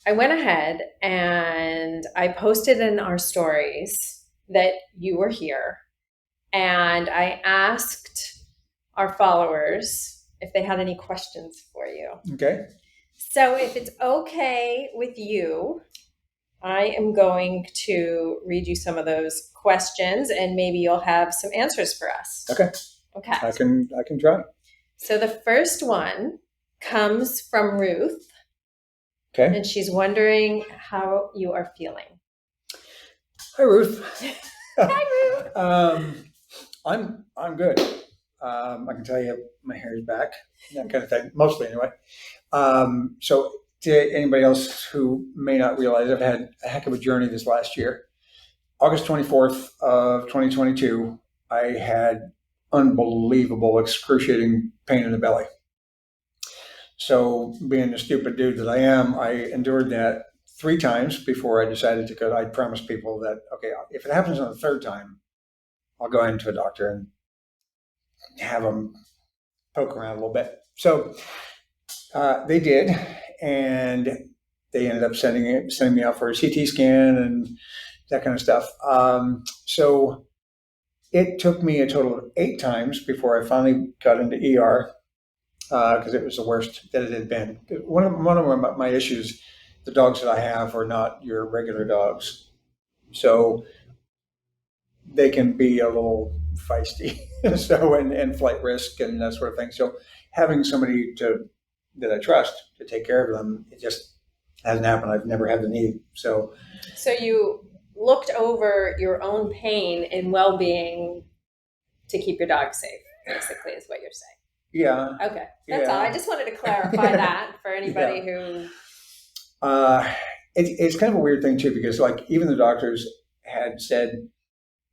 I went ahead and I posted in our stories that you were here. And I asked our followers if they had any questions for you. Okay. So if it's okay with you, I am going to read you some of those questions and maybe you'll have some answers for us. Okay. Okay. I can try. So the first one comes from Ruth, Okay. and she's wondering how you are feeling. Hi, Ruth. Hi, Ruth. I'm good. I can tell you my hair is back, that kind of thing, mostly anyway. So to anybody else who may not realize, I've had a heck of a journey this last year. August 24th of 2022, I had unbelievable, excruciating pain in the belly. So being the stupid dude that I am, I endured that 3 times before I decided to go. I promised people that, okay, if it happens on the third time, I'll go into a doctor and have them poke around a little bit. So they did, and they ended up sending me out for a CT scan and that kind of stuff. So it took me a total of 8 times before I finally got into ER because it was the worst that it had been. One of my issues, the dogs that I have are not your regular dogs, so they can be a little feisty, so and flight risk and that sort of thing. So having somebody that I trust to take care of them, it just hasn't happened. I've never had the need. So you looked over your own pain and well-being to keep your dog safe, basically, is what you're saying. Yeah. Okay, that's all. I just wanted to clarify that for anybody who. It's kind of a weird thing too, because like even the doctors had said,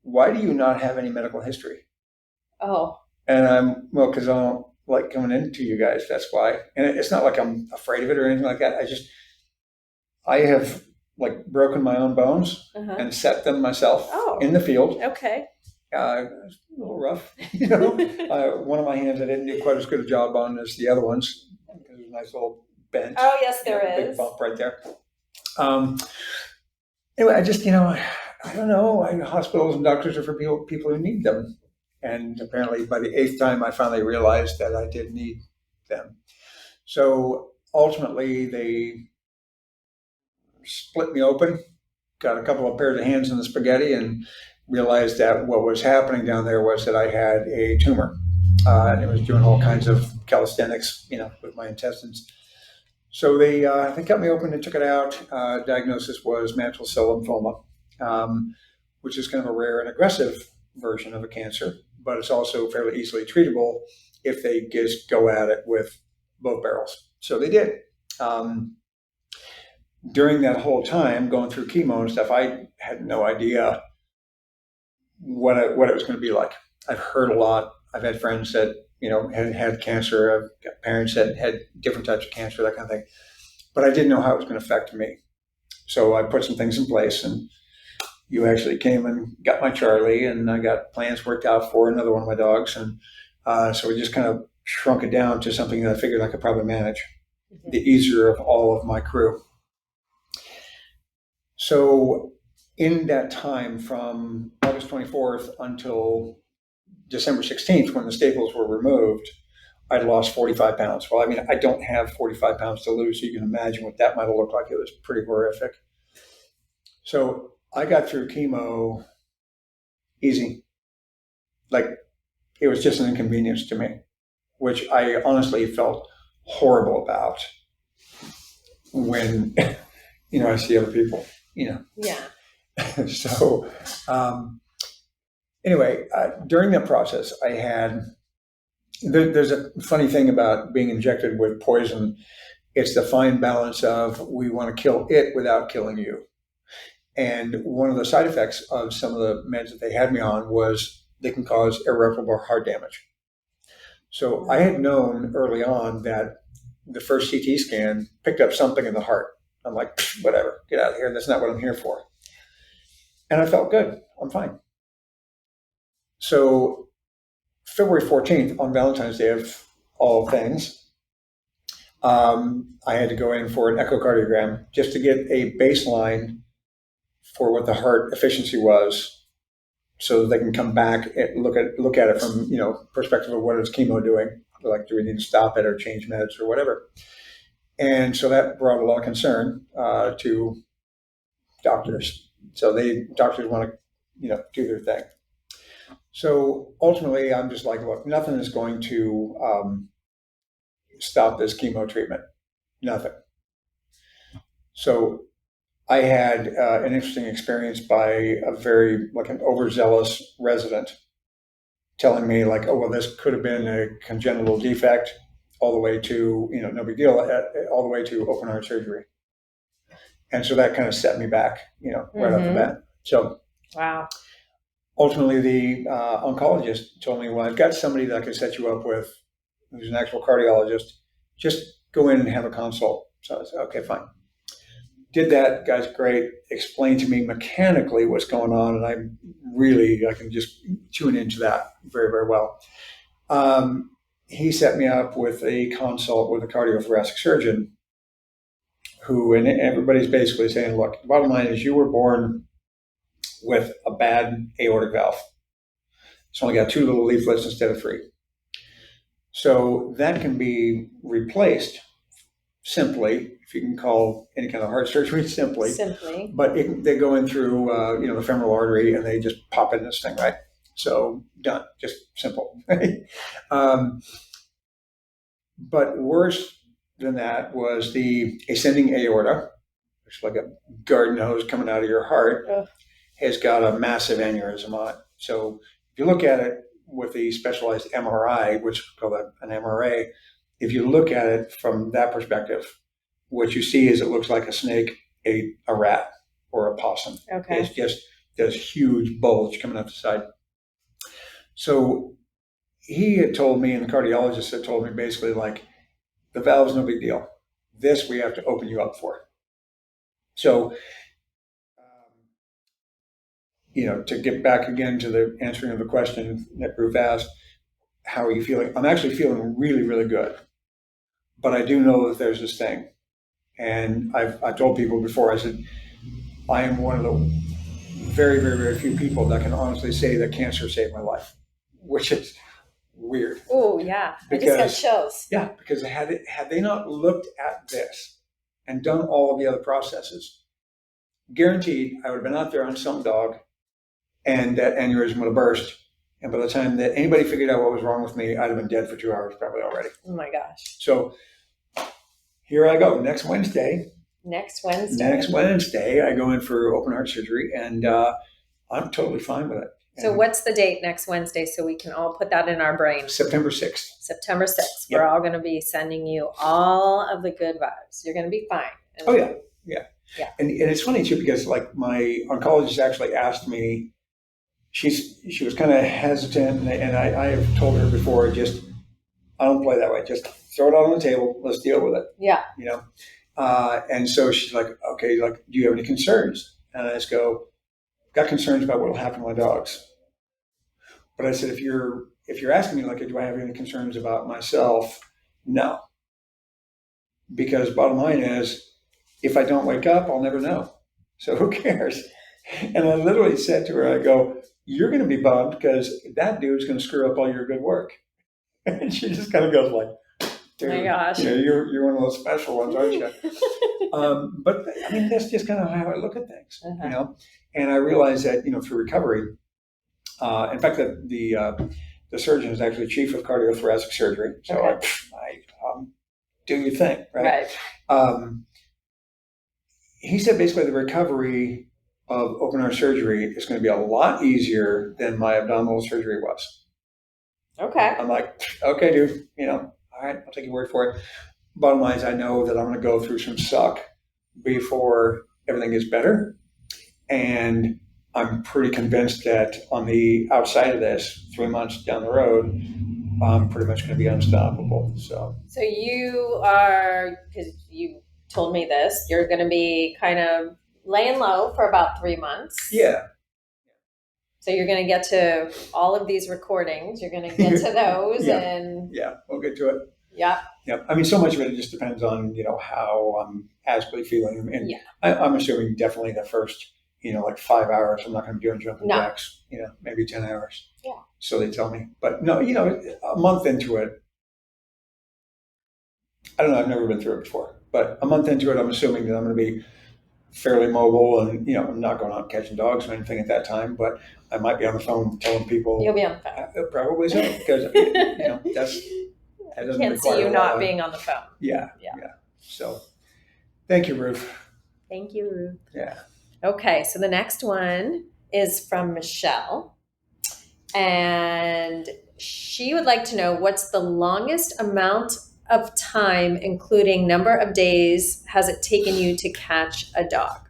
"Why do you not have any medical history?" Oh. And well, because I don't like coming into you guys. That's why. And it's not like I'm afraid of it or anything like that. I have like broken my own bones and set them myself in the field. Okay. It's a little rough, one of my hands I didn't do quite as good a job on as the other ones because there's a nice little bent. Oh yes, there is. Big bump right there. Anyway, I don't know. Hospitals and doctors are for people who need them, and apparently by the 8th time, I finally realized that I did need them. So ultimately, they split me open, got a couple of pairs of hands in the spaghetti, and realized that what was happening down there was that I had a tumor, and it was doing all kinds of calisthenics, with my intestines. So they cut me open and took it out. Diagnosis was mantle cell lymphoma, which is kind of a rare and aggressive version of a cancer, but it's also fairly easily treatable if they just go at it with both barrels. So they did. During that whole time, going through chemo and stuff, I had no idea what it was going to be like. I've heard a lot. I've had friends that had cancer. I've got parents that had different types of cancer, that kind of thing. But I didn't know how it was going to affect me. So I put some things in place, and you actually came and got my Charlie, and I got plans worked out for another one of my dogs, and so we just kind of shrunk it down to something that I figured I could probably manage. The easier of all of my crew. So in that time from August 24th until December 16th, when the staples were removed, I'd lost 45 pounds. Well, I mean, I don't have 45 pounds to lose, so you can imagine what that might have looked like. It was pretty horrific. So I got through chemo easy. Like, it was just an inconvenience to me, which I honestly felt horrible about when, I see other people, Yeah. So anyway, during that process, there's a funny thing about being injected with poison. It's the fine balance of we want to kill it without killing you. And one of the side effects of some of the meds that they had me on was they can cause irreparable heart damage. So I had known early on that the first CT scan picked up something in the heart. I'm like, whatever, get out of here. That's not what I'm here for. And I felt good. I'm fine. So February 14th, on Valentine's Day of all things, I had to go in for an echocardiogram just to get a baseline for what the heart efficiency was, so that they can come back and look at it from perspective of what is chemo doing. Like, do we need to stop it or change meds or whatever? And so that brought a lot of concern to doctors. So doctors want to do their thing. So ultimately, I'm just like, look, nothing is going to stop this chemo treatment. Nothing. So I had an interesting experience by an overzealous resident telling me like, oh, well, this could have been a congenital defect, all the way to, no big deal, all the way to open heart surgery. And so that kind of set me back, right off the bat. So wow. Ultimately, the oncologist told me, well, I've got somebody that I can set you up with who's an actual cardiologist. Just go in and have a consult. So I said, okay, fine. Did that, guy's great, explained to me mechanically what's going on, and I can just tune into that very, very well. He set me up with a consult with a cardiothoracic surgeon who, and everybody's basically saying, look, the bottom line is you were born with a bad aortic valve. It's only got 2 little leaflets instead of 3. So that can be replaced simply, if you can call any kind of heart surgery simply. But they go in through the femoral artery and they just pop in this thing, right? So done, just simple. But worse than that was the ascending aorta, which is like a garden hose coming out of your heart, has got a massive aneurysm on it. So if you look at it with the specialized MRI, which is called an MRA, if you look at it from that perspective, what you see is it looks like a snake ate a rat or a possum. Okay. It's just this huge bulge coming up the side. So he had told me, and the cardiologist had told me basically like, the valve's no big deal. This we have to open you up for. So, to get back again to the answering of the question that Ruth asked, how are you feeling? I'm actually feeling really, really good. But I do know that there's this thing. And I've told people before, I said, I am one of the very, very, very few people that can honestly say that cancer saved my life, which is weird. Oh, yeah. I just got chills. Yeah, because had they not looked at this and done all of the other processes, guaranteed I would have been out there on some dog and that aneurysm would have burst. And by the time that anybody figured out what was wrong with me, I'd have been dead for 2 hours probably already. Oh my gosh. So here I go. Next Wednesday, I go in for open heart surgery, and I'm totally fine with it. So what's the date next Wednesday so we can all put that in our brain? September 6th. September 6th. Yep. We're all going to be sending you all of the good vibes. You're going to be fine. Oh, yeah. Yeah. And it's funny, too, because like my oncologist actually asked me, she was kind of hesitant, and I have told her before, I don't play that way. Just throw it out on the table. Let's deal with it. Yeah. And so she's like, okay, like, do you have any concerns? And I just go, got concerns about what will happen to my dogs. But I said, if you're asking me, like, do I have any concerns about myself? No. Because bottom line is, if I don't wake up, I'll never know. So who cares? And I literally said to her, I go, you're going to be bummed because that dude's going to screw up all your good work. And she just kind of goes like, dude, oh my gosh. You're one of those special ones, aren't you? But I mean, that's just kind of how I look at things, And I realized that, through recovery, in fact, that the surgeon is actually chief of cardiothoracic surgery. So I do your thing, right? He said basically the recovery of open heart surgery is going to be a lot easier than my abdominal surgery was. Okay. I'm like, okay, dude, all right, I'll take your word for it. Bottom line is I know that I'm going to go through some suck before everything gets better. And I'm pretty convinced that on the outside of this, 3 months down the road, I'm pretty much going to be unstoppable. So you are, because you told me this, you're going to be kind of laying low for about 3 months. Yeah. So you're going to get to all of these recordings. You're going to get to those. Yeah, we'll get to it. Yeah. Yep. I mean, so much of it just depends on, how I'm actually feeling. And Yeah. I'm assuming definitely the first, like 5 hours, I'm not going to be doing jumping No. jacks, maybe 10 hours. Yeah. So they tell me. But no, a month into it, I don't know, I've never been through it before. But a month into it, I'm assuming that I'm going to be fairly mobile and, I'm not going out catching dogs or anything at that time. But I might be on the phone telling people. You'll be on the phone. Probably so, because, that doesn't Can't see require you a lot not of, being on the phone. yeah. So thank you, Ruth. Thank you, Ruth. Yeah. Okay, so the next one is from Michelle. And she would like to know what's the longest amount of time, including number of days, has it taken you to catch a dog?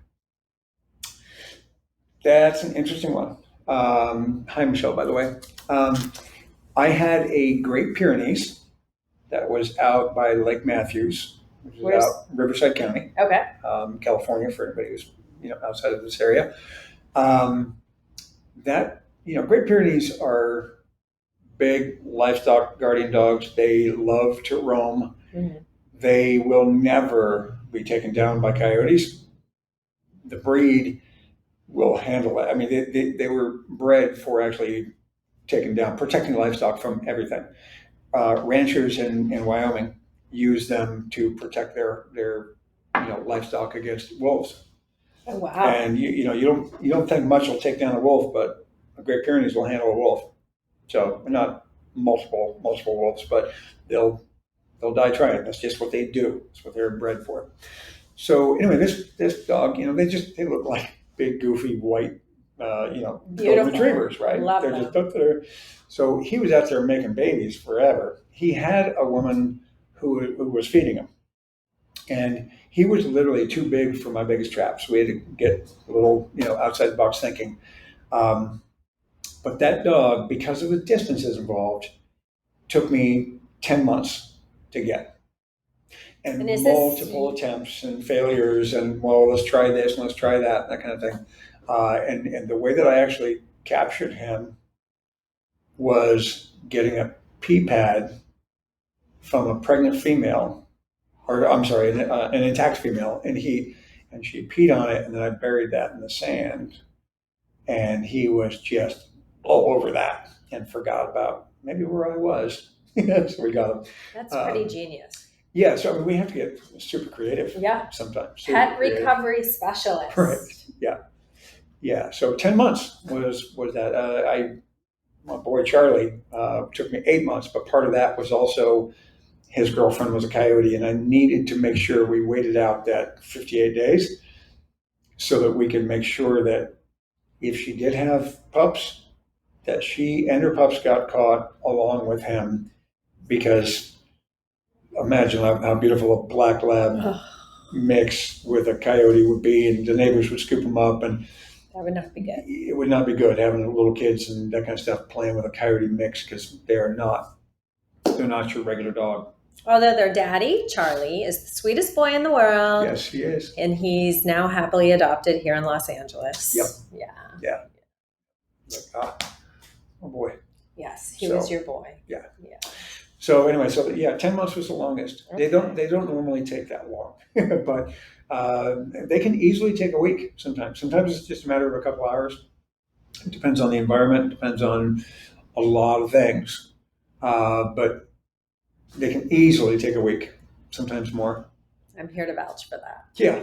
That's an interesting one. Hi, Michelle, by the way. I had a Great Pyrenees that was out by Lake Matthews, which is Where's out Riverside County, okay? California, for anybody who's outside of this area. That Great Pyrenees are big livestock guardian dogs. They love to roam. Mm-hmm. They will never be taken down by coyotes. The breed will handle it. I mean, they were bred for actually taking down, protecting livestock from everything. Ranchers in Wyoming use them to protect their livestock against wolves. Oh, wow. And you don't think much will take down a wolf, but a Great Pyrenees will handle a wolf. So not multiple wolves, but they'll die trying. That's just what they do. That's what they're bred for. So anyway, this dog, they look like big, goofy, white, golden retrievers, right? Love they're them. just. So he was out there making babies forever. He had a woman who was feeding him, and he was literally too big for my biggest traps. We had to get a little, outside the box thinking. But that dog, because of the distances involved, took me 10 months to get. And multiple attempts and failures, and well, let's try this and let's try that kind of thing. And the way that I actually captured him was getting a pee pad from a pregnant female, or I'm sorry, an intact female, and she peed on it, and then I buried that in the sand, and he was just all over that and forgot about maybe where I was. So we got him. That's pretty genius. Yeah, so I mean, we have to get super creative. Yeah. Sometimes. Pet recovery specialist. Right. Yeah. Yeah. So 10 months was that. My boy Charlie took me 8 months, but part of that was also his girlfriend was a coyote, and I needed to make sure we waited out that 58 days so that we could make sure that if she did have pups, that she and her pups got caught along with him, because imagine how beautiful a black lab mix with a coyote would be, and the neighbors would scoop them up, and that would not be good. It would not be good having little kids and that kind of stuff playing with a coyote mix, because they're not your regular dog. Although their daddy, Charlie, is the sweetest boy in the world. Yes, he is. And he's now happily adopted here in Los Angeles. Yep. Yeah. Oh boy. Yes, he was your boy. Yeah. Yeah. So anyway, 10 months was the longest. Okay. They don't normally take that long, but they can easily take a week sometimes. Sometimes it's just a matter of a couple hours. It depends on the environment. It depends on a lot of things, but they can easily take a week, sometimes more. I'm here to vouch for that. Yeah.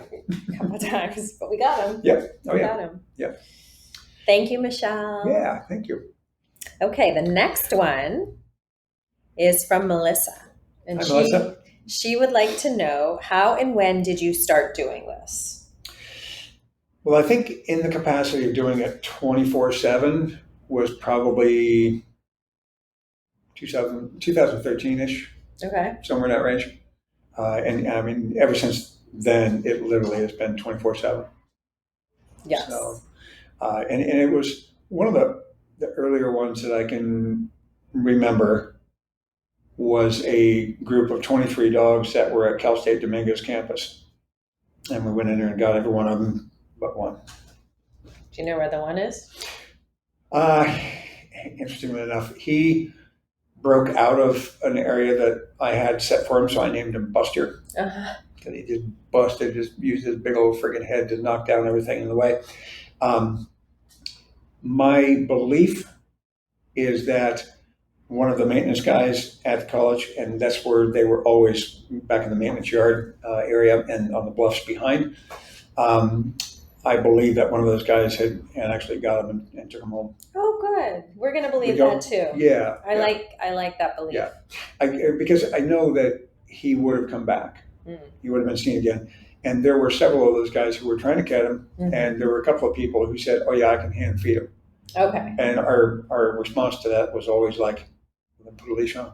A couple of times, but we got him. Yep. Oh, we yeah. got him. Yep. Thank you, Michelle. Yeah, thank you. Okay, the next one is from Melissa. And Hi, Melissa. She would like to know, how and when did you start doing this? Well, I think in the capacity of doing it 24/7 was probably 2013-ish. Okay. Somewhere in that range. And I mean, ever since then, it literally has been 24/7. Yes. So, and it was one of the earlier ones that I can remember was a group of 23 dogs that were at Cal State Dominguez campus. And we went in there and got every one of them but one. Do you know where the one is? Interestingly enough, he broke out of an area that I had set for him, so I named him Buster. Uh-huh. And he just busted, just used his big old friggin' head to knock down everything in the way. Um, my belief is that one of the maintenance guys at the college, and that's where they were always back in the maintenance yard area and on the bluffs behind. Um, I believe that one of those guys had actually got him and took him home. Oh, good. We're gonna believe go- that too. Yeah, I like that belief. Yeah. Because I know that he would have come back. Mm. He would have been seen again. And there were several of those guys who were trying to catch him, Mhm. and there were a couple of people who said, "Oh yeah, I can hand feed him." Okay. And our response to that was always like, "Put a leash on.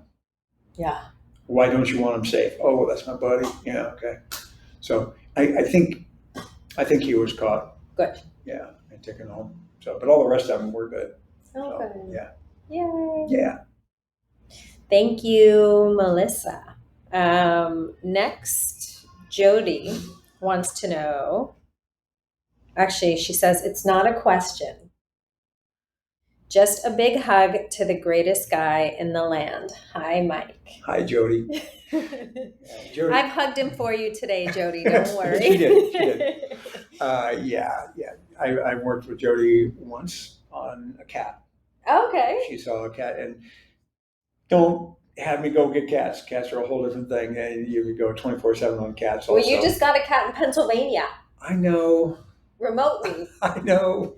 Yeah. Why don't you want him safe?" "Oh, well, that's my buddy." "Yeah, okay." So I think he was caught. Good. Yeah, and taken home. So, but all the rest of them were good. Oh, So, good. yeah. Yay. Yeah. Thank you, Melissa. Next, Jody wants to know. Actually, she says it's not a question. Just a big hug to the greatest guy in the land. Hi, Mike. Hi, Jody. Jody. I've hugged him for you today, Jody. Don't worry. She did. She did. Yeah. I worked with Jody once on a cat. Okay. She saw a cat, and don't have me go get cats. Cats are a whole different thing, and you could go 24/7 on cats. Well, Also. you just got a cat in Pennsylvania. I know. Remotely. I know.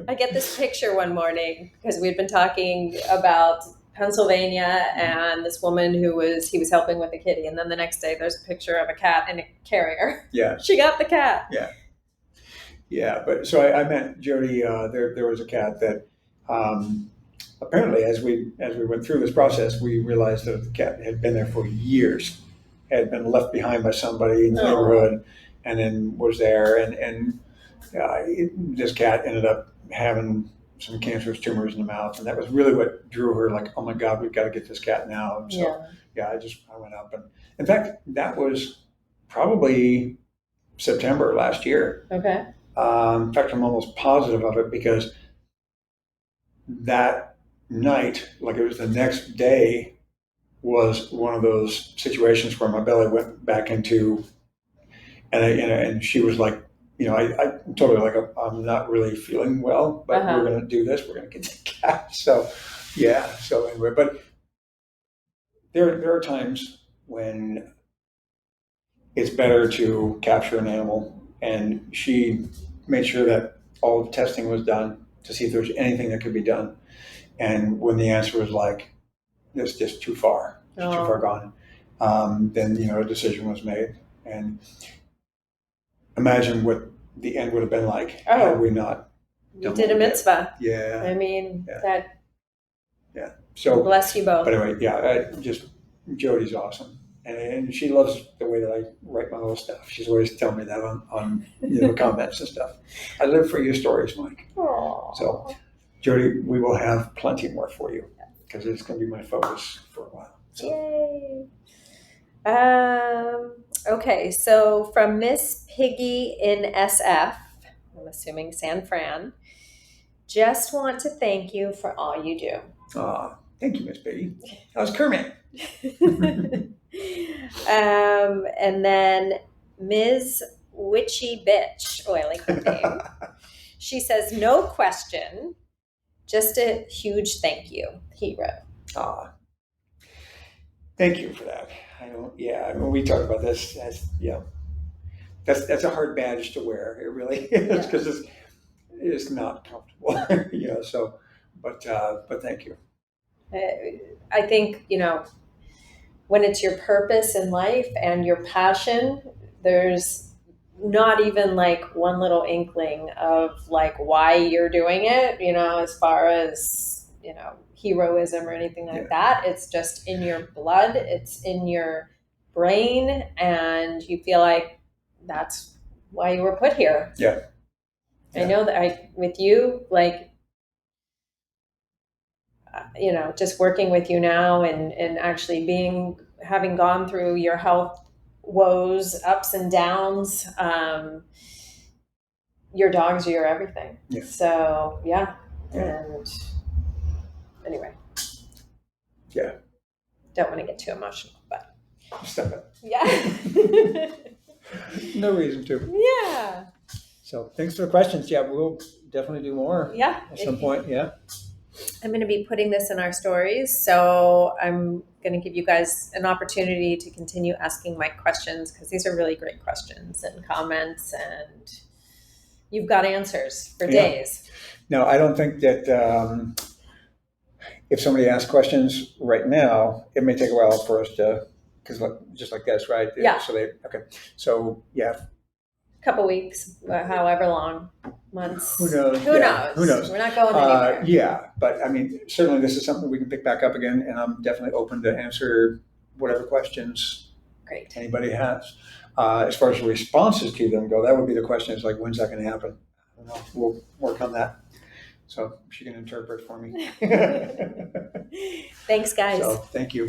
I get this picture one morning because we'd been talking about Pennsylvania and this woman he was helping with a kitty, and then the next day there's a picture of a cat in a carrier. Yeah. She got the cat. Yeah. But so I met Jody. There was a cat that apparently, as we went through this process, we realized that the cat had been there for years, had been left behind by somebody in the neighborhood, and then was there, and this cat ended up having some cancerous tumors in the mouth, and that was really what drew her. Like, oh my God, we've got to get this cat now. And so I went up, and in fact, that was probably September last year. Okay. In fact, I'm almost positive of it because that night, like it was the next day, was one of those situations where my belly went back into, and she was like, I told her like I'm not really feeling well, but we're going to do this. We're going to get the cat. So, yeah. So anyway, but there are times when it's better to capture an animal, and she made sure that all the testing was done to see if there's anything that could be done. And when the answer was like, it's just too far, too far gone, then a decision was made. And imagine what the end would have been like had we not. You did a mitzvah. Yeah. I mean, that. Yeah. So bless you both. But anyway, just Jody's awesome. And she loves the way that I write my little stuff. She's always telling me that on comments and stuff. I live for your stories, Mike. Aww. So, Jody, we will have plenty more for you because it's going to be my focus for a while. So. Yay. Okay, so from Miss Piggy in SF, I'm assuming San Fran, just want to thank you for all you do. Thank you, Miss Piggy. That was Kermit. And then Ms. Witchy Bitch, I like that name. She says, no question, just a huge thank you, he wrote. Thank you for that. When we talk about this, that's a hard badge to wear. It really is because it's not comfortable, So, but thank you. I think when it's your purpose in life and your passion, there's not even like one little inkling of like why you're doing it. As far as heroism or anything like that. It's just in your blood. It's in your brain, and you feel like that's why you were put here. Yeah. I know that with you, like, just working with you now and actually having gone through your health woes, ups and downs, your dogs are your everything. Yeah. So, and anyway. Yeah. don't want to get too emotional, but Step it. yeah. No reason to. Yeah. So thanks for the questions. Yeah, we'll definitely do more Yeah. at some point. Yeah. I'm going to be putting this in our stories, so I'm going to give you guys an opportunity to continue asking Mike questions because these are really great questions and comments, and you've got answers for Yeah. days. No, I don't think that if somebody asks questions right now, it may take a while for us to, because just like this, right? Yeah. So okay. So yeah. Couple weeks, however long, months. Who knows? Who Yeah, knows? who knows? We're not going anywhere. Yeah, but I mean, certainly this is something we can pick back up again, and I'm definitely open to answer whatever questions Great. anybody has. As far as the responses to them go, that would be the question: is like, when's that going to happen? I don't know. We'll work on that. So she can interpret for me. Thanks, guys. So thank you.